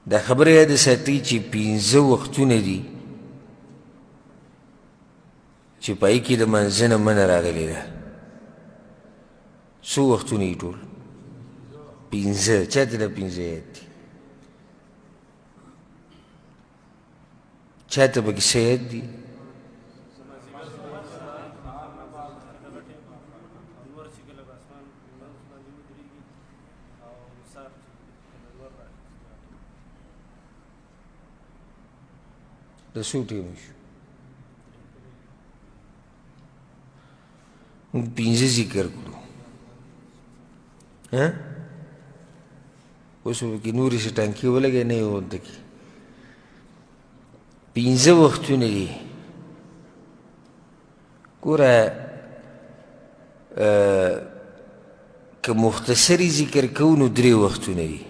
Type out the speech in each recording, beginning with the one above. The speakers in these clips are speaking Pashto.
دا خبره یاد ساتئ چې 15 وختونه دي چې په هغې کې د منځه نه منه راغلې ده. څو وختونه یې ټول؟ 15. چاته دا 15 یاد دي؟ چاته پکې څه یاد دي؟ د څو ټیمو شو؟ موږ 15 ذکر کړو. اوس به پکې نورې څه ټانکې ولګوې نه یې غونډه کې 15 وختونه دي. ګوره که مختصري ذکر کوو نو 3 وختونه دي.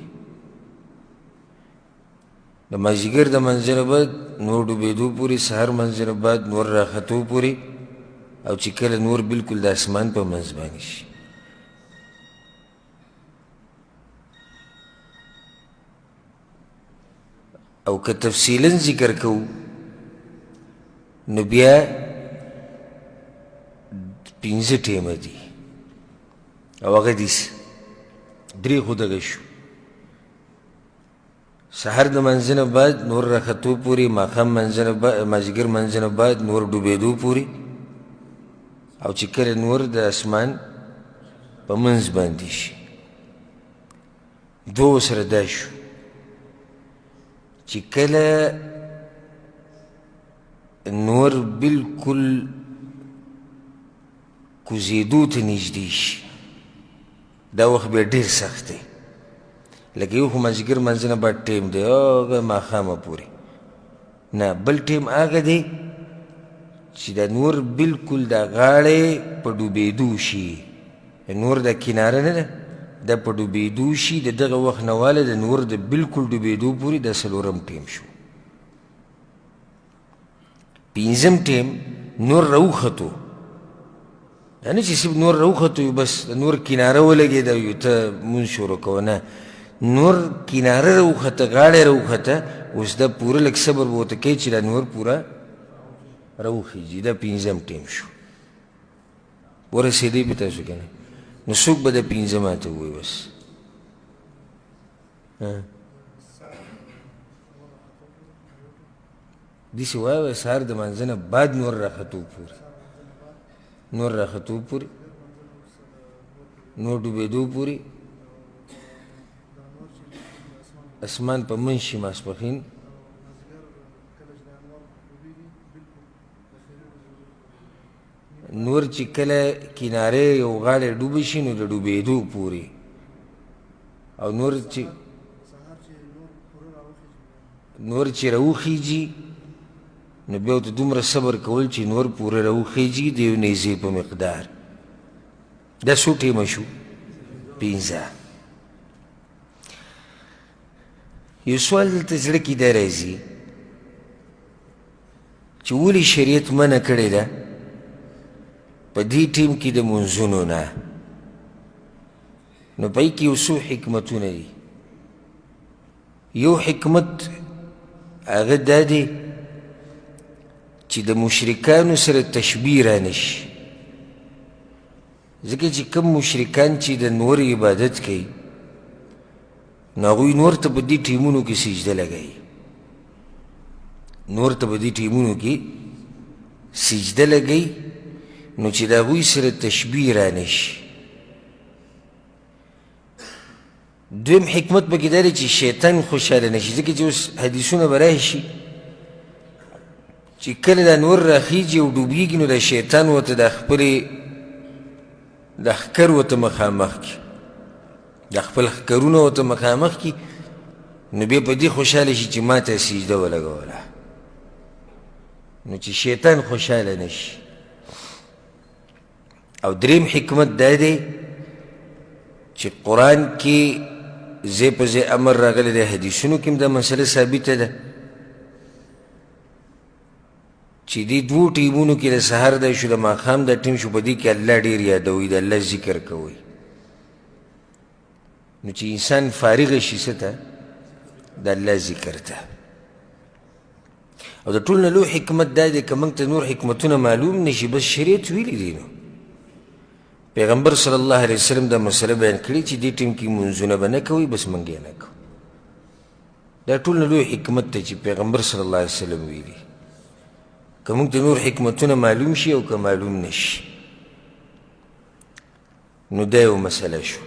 د مازدیګر د منځه نه بعد نور ډوبېدو پورې، سهار منځه نه بعد نور راختو پورې، او چې کله نور بلکل د اسمان په منځ باندې شي. او که تفصیلا ذکر کوو نو بیا 15 ټیمه دي، او هغه داسې 3 خو دغه شو: سحر د منځه نه بعد نور راختو پورې، ماښام مازدیګر منځه نه بعد نور ډوبېدو پورې، او چې کله نور د اسمان په منځ باندې شي. 2 سره دا شو چې کله نور بلکل کوزېدو ته نږدې شي، دا وخت بیا ډېر سخت دی. لکه یو خو مازدیګر منځه نه بعد ټیم دی هغه ماښامه پورې، نه بل ټیم هغه دی چې د نور بلکل د غاړې په ډوبېدو شي. نور د کناره نه ده، دا په ډوبېدو شي. د دغه وخت نه واله د نور د بلکل ډوبېدو پورې دا 4م ټیم شو. 5م ټیم نور راوختو، دا نه چې صرف نور راوختو یو بس د نور کناره ولګېده یو ته مونځ شروع کوه، نه، نور کناره راوخته، غاړه راوخته. اوس دا پوره لږ صبر به ورته کوي چې دا نور پوره راوخیږي. دا 5م ټیم شو. ورسېدی په تاسو که نه؟ نو څوک به د 15 ماته ووایي؟ بس داسې وایه سهار د منځه نه بعد نور راختو پورې، نور راختو پورې، نور ډوبېدو پورې، اسمان په منځ شي ماسپښین، نور چې کله کنارې یو غاړې ډوبه شي نو د ډوبېدو پورې، او نور چې راوخیږي نو بیا ورته دومره صبر کول چې نور پوره راوخیږي د یو نیزې په مقدار. دا څو ټیمه شو؟ 15. یو سوال دلته زړه کې دا راځي چې ولې شریعت منع کړې ده په دې ټیم کې د منځونو نه؟ نو په کې یو څو حکمتونه دي. یو حکمت هغه دا دی چې د مشرکانو سره تشبیه رانشي. ځکه چې کوم مشرکان چې د نور عبادت کوي نو هغوی نور ته په دې ټیمونو کې سجده لګوي، نور ته په دې ټیمونو کې سجده لګوي، نو چې د هغوی سره تشبیه رانشي. دویم حکمت پکې دا دی چې شیطان خوشحاله نشي. ځکه چې اوس حدیثونه به راشي چې کله دا نور راخیږي او ډوبېږي نو د شیطان ورته د خپلې د ښکر ورته مخامخ کړي، د خپل ښکرونه ورته مخامخ کړي، نو بیا په دې خوشحاله شي چې ما ته سجده ولګوله، نو چې شیطان خوشحاله نشي. او دریم حکمت دا دی چې قرآن کې ځای په ځای امر راغلی دی، حدیثونو کې هم دا مسله ثابته ده چې دې 2 ټیمونو کې د سهار دی شو، د ماښام دا ټیم شو، په دې کې الله ډېر یادوي، د الله ذکر کوي. نو چې انسان فارغ شي څه ته؟ د الله ذکر ته. او د ټول نه لوی حکمت دا دی که موږ ته نور حکمتونه معلوم نه شي بس شریعت ویلي دی. نو پیغمبر صلی الله علیه وسلم دا مسله بیان کړي چې دې ټیم کې منځونه به نه کوئ بس موږ یې نه کوو. دا ټول نه لوی حکمت دی چې پیغمبر صلی الله علیه وسلم ویلي. که موږ ته نور حکمتونه معلوم شي او که معلوم نه شي نو دا یو مسله شو.